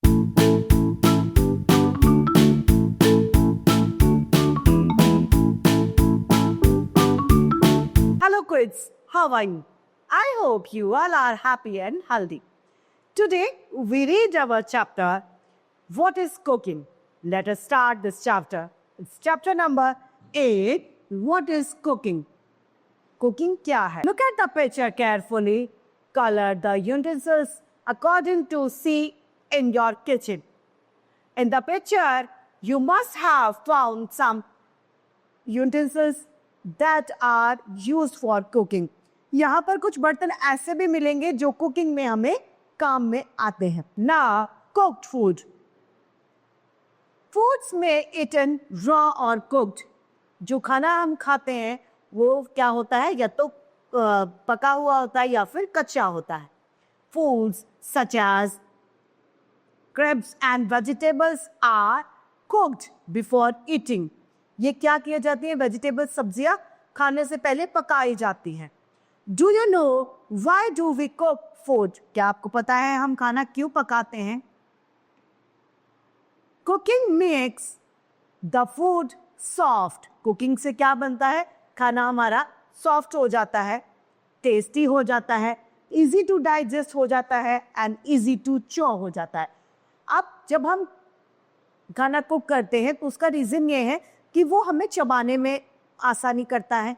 Hello kids, how are you? I hope you all are happy and healthy. Today we read our chapter, What is Cooking? Let us start this chapter. It's chapter number 8, What is Cooking? Cooking क्या है? Look at the picture carefully. Color the utensils according to see in your kitchen. In the picture, you must have found some utensils that are used for cooking. यहाँ पर कुछ बर्तन ऐसे भी मिलेंगे जो कुकिंग में हमें काम में आते हैं. Now, cooked food. Foods में eaten raw or cooked. जो खाना हम खाते हैं वो क्या होता है, या तो पका हुआ होता है या फिर कच्चा होता है. Foods such as crabs and vegetables are cooked before eating. ये क्या किया जाती है? वेजिटेबल्स, सब्जियां खाने से पहले पकाई जाती हैं. Do you know why do we cook food? क्या आपको पता है हम खाना क्यों पकाते हैं? Cooking makes the food soft. Cooking से क्या बनता है? खाना हमारा सॉफ्ट हो जाता है, टेस्टी हो जाता है, इजी टू डाइजेस्ट हो जाता है एंड इजी टू चॉ हो जाता है. अब जब हम खाना कुक करते हैं तो उसका रीज़न ये है कि वो हमें चबाने में आसानी करता है,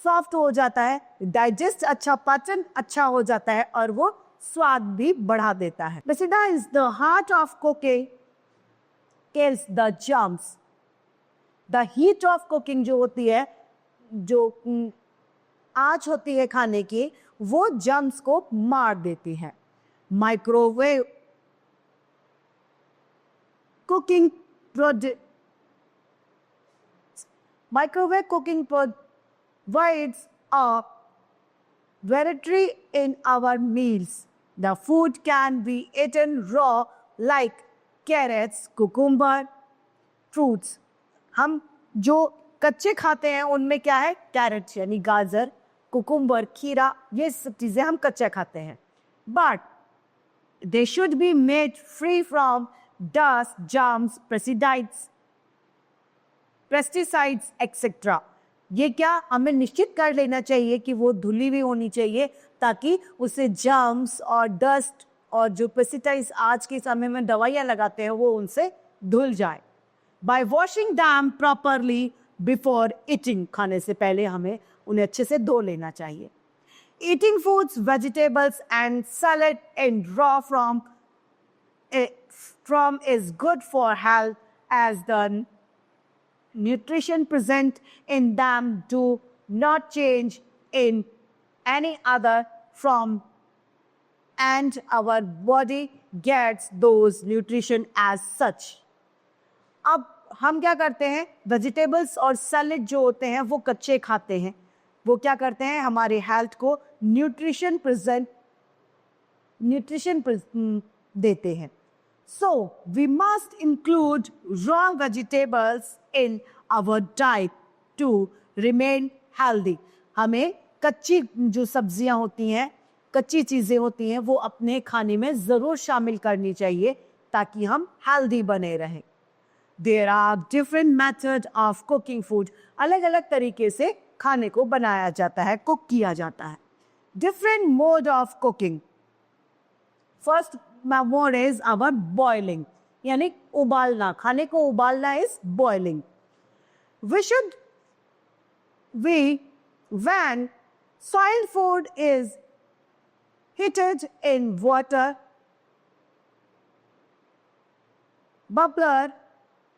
सॉफ्ट हो जाता है, डाइजेस्ट अच्छा, पाचन अच्छा हो जाता है और वो स्वाद भी बढ़ा देता है. बेसिडा is the heart of cooking, kills the germs. The heat of cooking जो होती है, जो आंच होती है खाने की, वो जर्म्स को मार देती है. Microwave cooking Microwave cooking provides a variety in our meals. The food can be eaten raw like carrots, cucumber, fruits. हम जो कच्चे खाते हैं उनमें क्या है? कैरेट यानी गाजर, कुकुम्बर, खीरा, ये सब चीज़ें हम कच्चे खाते हैं. But they should be made free from dust, germs, pesticides etcetera. ये क्या हमें निश्चित कर लेना चाहिए कि वो धुली हुई होनी चाहिए ताकि उससे जर्म्स और डस्ट और जो पेस्टिसाइड्स आज के समय में दवाइयाँ लगाते हैं वो उनसे धुल जाए. Bye washing them properly before eating. खाने से पहले हमें उन्हें अच्छे से धो लेना चाहिए. Eating foods, vegetables and salad in raw from is good for health as the nutrition present in them do not change in any other form and our body gets those nutrition as such. अब हम क्या करते हैं? Vegetables और salad जो होते हैं वो कच्चे खाते हैं. वो क्या करते हैं? हमारे हेल्थ को न्यूट्रिशन देते हैं. So, we must include raw vegetables in our diet to remain healthy. हमें कच्ची जो सब्जियां होती हैं, कच्ची चीज़ें होती हैं, वो अपने खाने में ज़रूर शामिल करनी चाहिए ताकि हम healthy बने रहें. There are different methods of cooking food. अलग अलग तरीके से खाने को बनाया जाता है, कुक किया जाता है. Different mode of cooking. First mode is our boiling, यानी उबालना. खाने को उबालना is boiling. When soiled food is heated in water, bubble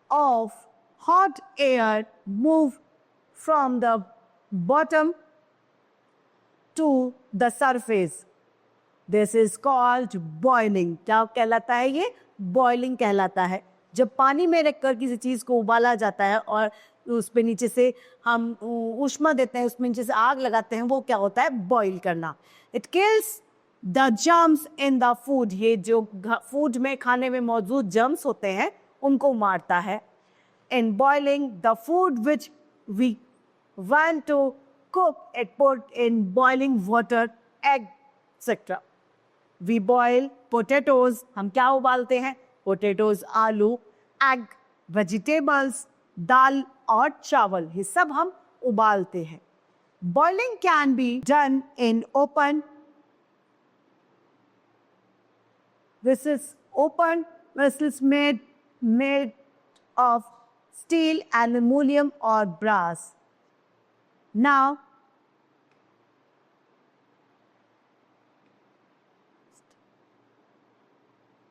of hot air move from the bottom to the surface. This is called boiling. क्या कहलाता है ये? Boiling कहलाता है. जब पानी में रखकर किसी चीज़ को उबाला जाता है और उस पे नीचे से हम ऊष्मा देते हैं, उसमें नीचे से आग लगाते हैं, वो क्या होता है? बॉईल करना. It kills the germs in the food. ये जो फूड में, खाने में मौजूद जर्म्स होते हैं उनको मारता है. In boiling the food which we want to cook, it put in boiling water, egg, etc. We boil potatoes. हम क्या उबालते हैं? पोटैटोज आलू, एग वेजिटेबल्स, दाल और चावल, ये सब हम उबालते हैं. Boiling can be done in open. This is open. This is made of steel, aluminum or brass. Now,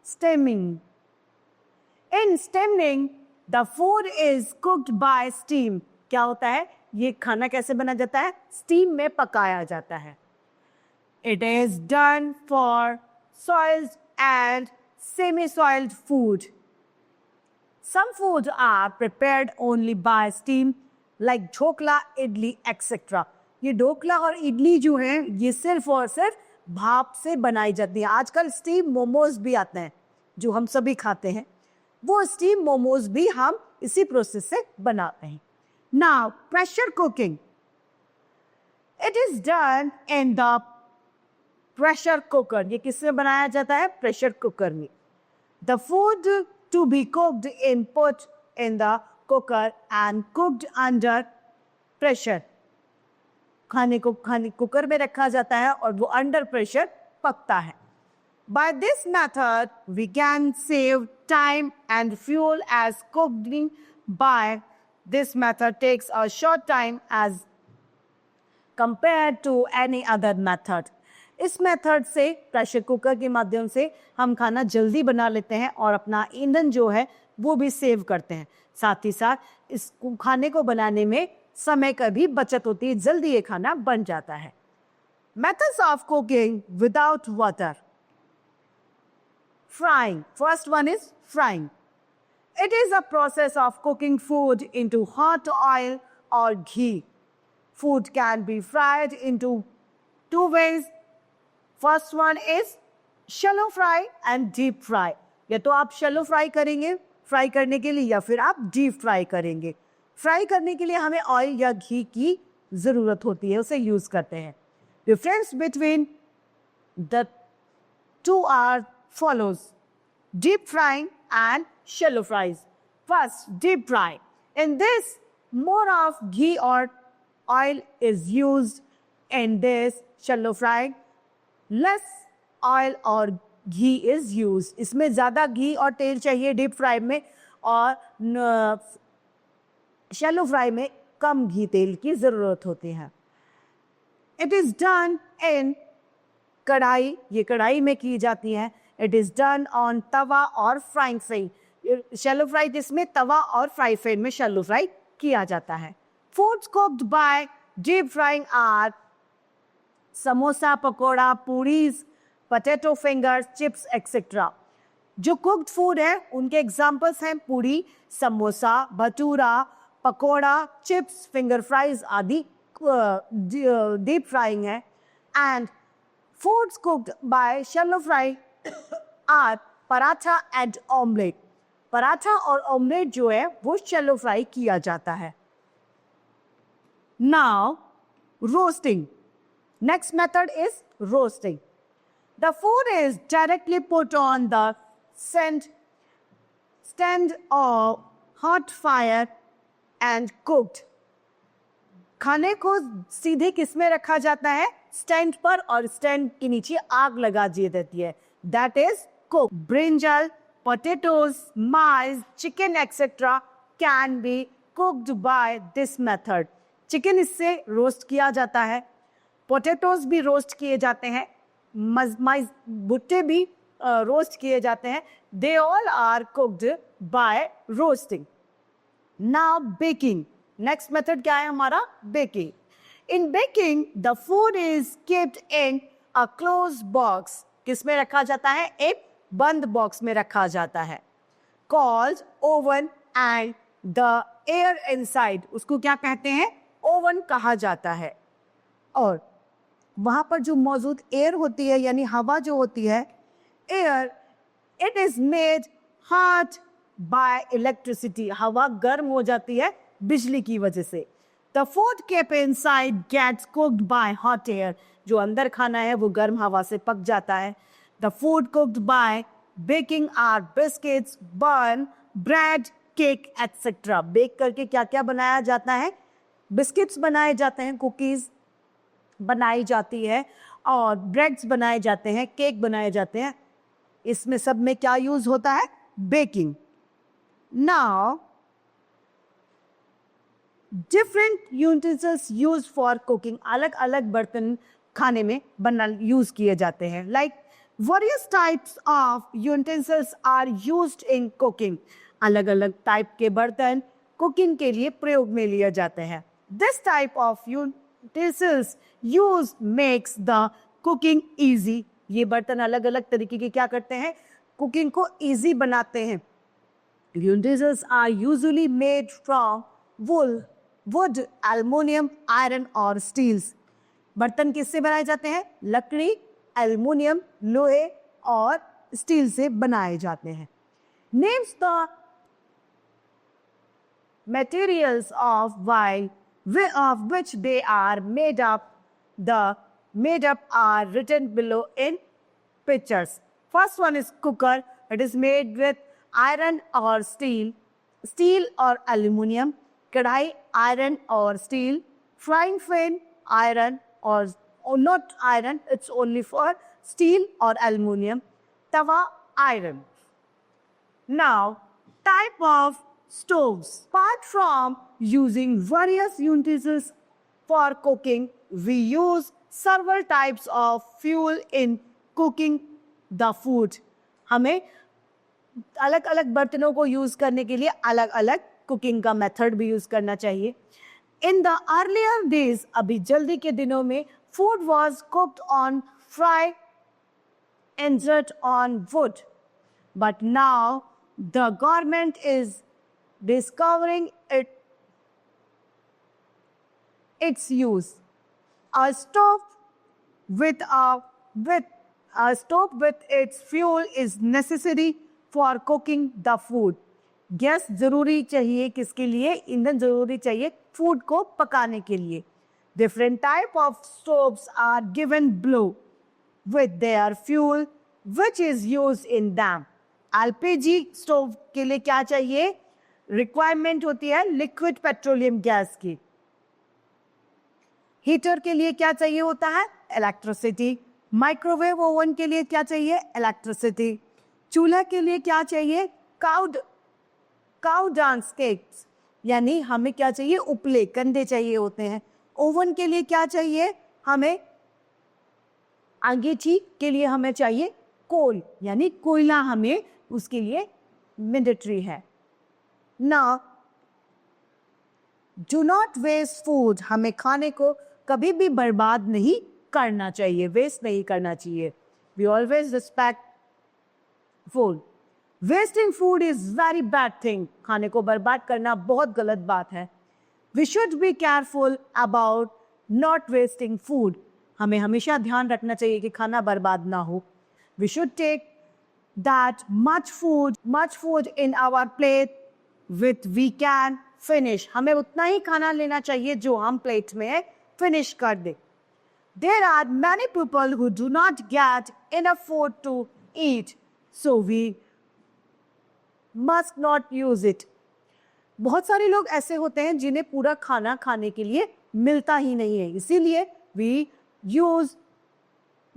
steaming. In steaming, the food is cooked by steam. क्या होता है? ये खाना कैसे बना जाता है? स्टीम में पकाया जाता है. It is done for soiled and semi-soiled food. Some foods are prepared only by steam, like dhokla, idli, etc. ये ढोकला और इडली जो है, ये सिर्फ और सिर्फ भाप से बनाई जाती है. आजकल स्टीम मोमोज भी आते हैं, जो हम सभी खाते हैं. वो स्टीम मोमोज भी हम इसी प्रोसेस से बनाते हैं. Now, pressure cooking. It is done in the pressure cooker. ये किसमें बनाया जाता है? प्रेशर कुकर में. The food to be cooked in put in the cooker and cooked under pressure. खाने कुकर में रखा जाता है और वो अंडर प्रेशर पकता है. By this method, we can save time and fuel as cooking by this method takes a short time as compared to any other method. इस मेथड से, प्रेशर कुकर के माध्यम से हम खाना जल्दी बना लेते हैं और अपना ईंधन जो है वो भी सेव करते हैं. साथ ही साथ इस खाने को बनाने में समय का भी बचत होती है, जल्दी ये खाना बन जाता है. Methods of cooking without water. Frying. First one is frying. It is a process of cooking food into hot oil or ghee. Food can be fried into two ways. First one is shallow fry and deep fry. या तो आप shallow fry करेंगे fry करने के लिए, या फिर आप deep fry करेंगे. फ्राई करने के लिए हमें ऑयल या घी की ज़रूरत होती है, उसे यूज़ करते हैं. Difference between the two are follows: deep frying and shallow fries. First, deep fry. In this, more of ghee or oil is used. In this shallow frying, less oil or ghee is used. इसमें ज़्यादा घी और तेल चाहिए deep fry में, और shallow fry में कम घी तेल की ज़रूरत होती है. It is done in कढ़ाई. ये कढ़ाई में की जाती है. It is done on तवा और फ्राइंग पैन. शैलो फ्राई जिसमें तवा और फ्राई पैन में शैलो फ्राई किया जाता है. Foods cooked by deep frying are samosa, pakora, puris, potato fingers, chips etcetera. जो कुक्ड फूड है उनके एग्जाम्पल्स हैं puri, samosa, bhatura, pakora, chips, finger fries आदि डीप फ्राइंग है. And foods cooked by shallow fry are paratha and omelette. Paratha और ऑमलेट जो है वो शैलो फ्राई किया जाता है. Now roasting. Next method is roasting. The food is directly put on the stand or hot fire and cooked. खाने को सीधे किस में रखा जाता है? स्टैंड पर, और स्टैंड के नीचे आग लगा दी जाती है. That is cooked. Brinjal, potatoes, maize, chicken etc. can be cooked by this method. Chicken इससे रोस्ट किया जाता है. पोटैटोज भी रोस्ट किए जाते हैं. माइज भुट्टे भी रोस्ट किए जाते हैं. They all are cooked by roasting. Now baking. Next method क्या है हमारा? Baking. In baking the food is kept in a close box. किस में रखा जाता है? एक बंद बॉक्स में रखा जाता है. Called oven, and the air inside, उसको क्या कहते हैं? ओवन कहा जाता है. और वहां पर जो मौजूद एयर होती है, यानी हवा जो होती है, air, it is made hot by electricity. हवा गर्म हो जाती है बिजली की वजह से. The food kept inside gets cooked by hot air. जो अंदर खाना है वो गर्म हवा से पक जाता है. The food cooked by baking our biscuits, bun, bread, cake, etc. Bake करके क्या क्या बनाया जाता है? बिस्किट्स बनाए जाते हैं, कुकीज बनाई जाती है और ब्रेड्स बनाए जाते हैं, केक बनाए जाते हैं. इसमें सब में क्या यूज होता है? Baking. Now different utensils use for cooking. अलग अलग बर्तन खाने में बना यूज किए जाते हैं. Like various types of utensils are used in cooking. अलग अलग टाइप के बर्तन कुकिंग के लिए प्रयोग में लिए जाते हैं. This type of utensils use makes the cooking easy. ये बर्तन अलग अलग तरीके के क्या करते हैं? कुकिंग को इजी बनाते हैं. Utensils are usually made from wool, wood, aluminium, iron और स्टील्स. बर्तन किससे बनाए जाते हैं? लकड़ी, एल्युमिनियम, लोहे और स्टील से बनाए जाते हैं. Names the materials of which they are made up are written below in pictures. First one is cooker. It is made with iron or steel or aluminum. कढ़ाई, iron or steel. Frying pan, iron or not iron, it's only for steel or aluminum. Tawa, iron. Now, type of stoves. Apart from using various utensils for cooking, we use several types of fuel in cooking the food. हमें अलग अलग बर्तनों को use करने के लिए अलग अलग कुकिंग का मेथड भी यूज करना चाहिए. इन द अर्लियर डेज, अभी जल्दी के दिनों में, food was cooked on fry and on would. But now the government is discovering its use. A stove with its fuel is necessary for cooking the food. Gas जरूरी चाहिए किसके लिए? ईंधन जरूरी चाहिए फूड को पकाने के लिए. Different type of stoves are given below with their fuel which is used in them. LPG stove के लिए क्या चाहिए? रिक्वायरमेंट होती है लिक्विड पेट्रोलियम गैस की. हीटर के लिए क्या चाहिए होता है? इलेक्ट्रिसिटी. माइक्रोवेव ओवन के लिए क्या चाहिए? इलेक्ट्रिसिटी. चूल्हा के लिए क्या चाहिए? काउ डांस केक्स, यानी हमें क्या चाहिए? उपले, कंधे चाहिए होते हैं. ओवन के लिए क्या चाहिए? हमें अंगीठी के लिए हमें चाहिए कोल, यानी कोयला हमें उसके लिए मैंडेटरी है. Now, do not waste food. हमें खाने को कभी भी बर्बाद नहीं करना चाहिए, वेस्ट नहीं करना चाहिए. We always respect food. Wasting food is very bad thing. खाने को बर्बाद करना बहुत गलत बात है. We should be careful about not wasting food. हमें हमेशा ध्यान रखना चाहिए कि खाना बर्बाद ना हो. We should take that much food in our plate with we can finish. हमें उतना ही खाना लेना चाहिए जो हम प्लेट में फिनिश कर दे. There are many people who do not get enough food to eat, so we must not use it. बहुत सारे लोग ऐसे होते हैं जिन्हें पूरा खाना खाने के लिए मिलता ही नहीं है, इसीलिए we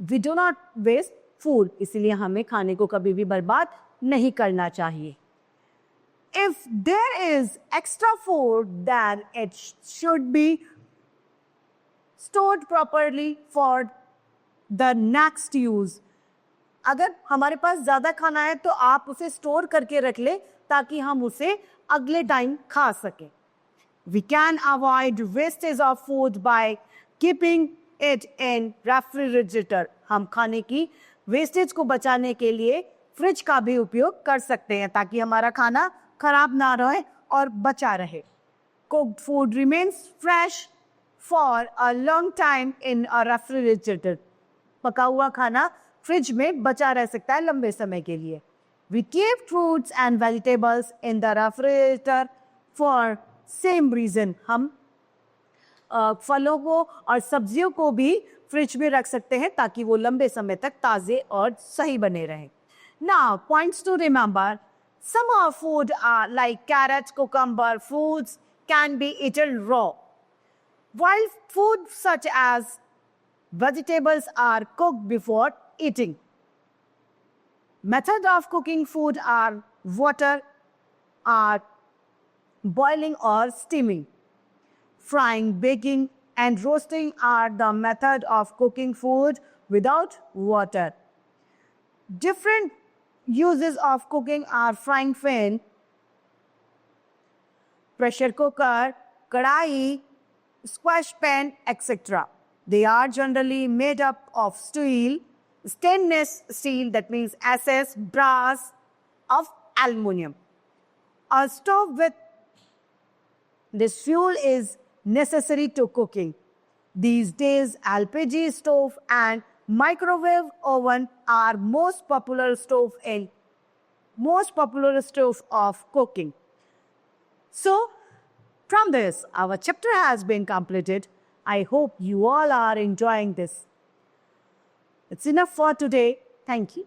do not waste food. इसीलिए हमें खाने को कभी भी बर्बाद नहीं करना चाहिए. If there is extra food, then it should be stored properly for the next use. अगर हमारे पास ज़्यादा खाना है तो आप उसे स्टोर करके रख ले ताकि हम उसे अगले टाइम खा सकें. We can avoid wastage of food by keeping it in refrigerator. हम खाने की वेस्टेज को बचाने के लिए फ्रिज का भी उपयोग कर सकते हैं ताकि हमारा खाना खराब ना रहे और बचा रहे. Cooked food remains fresh for a long time in a refrigerator. पका हुआ खाना फ्रिज में बचा रह सकता है लंबे समय के लिए. We keep fruits and vegetables in the refrigerator for same reason. हम फलों को और सब्जियों को भी फ्रिज में रख सकते हैं ताकि वो लंबे समय तक ताज़े और सही बने रहें. Now, points to remember. Summer food like carrot, cucumber, foods can be eaten raw, while food such as vegetables are cooked before eating. Method of cooking food are water, are boiling or steaming. Frying, baking, and roasting are the method of cooking food without water. Different uses of cooking are frying pan, pressure cooker, kadai, squash pan, etc. They are generally made up of steel, stainless steel, that means SS, brass, of aluminum. A stove with this fuel is necessary to cooking. These days, LPG stove and microwave oven are most popular stove of cooking. So, from this, our chapter has been completed. I hope you all are enjoying this. It's enough for today. Thank you.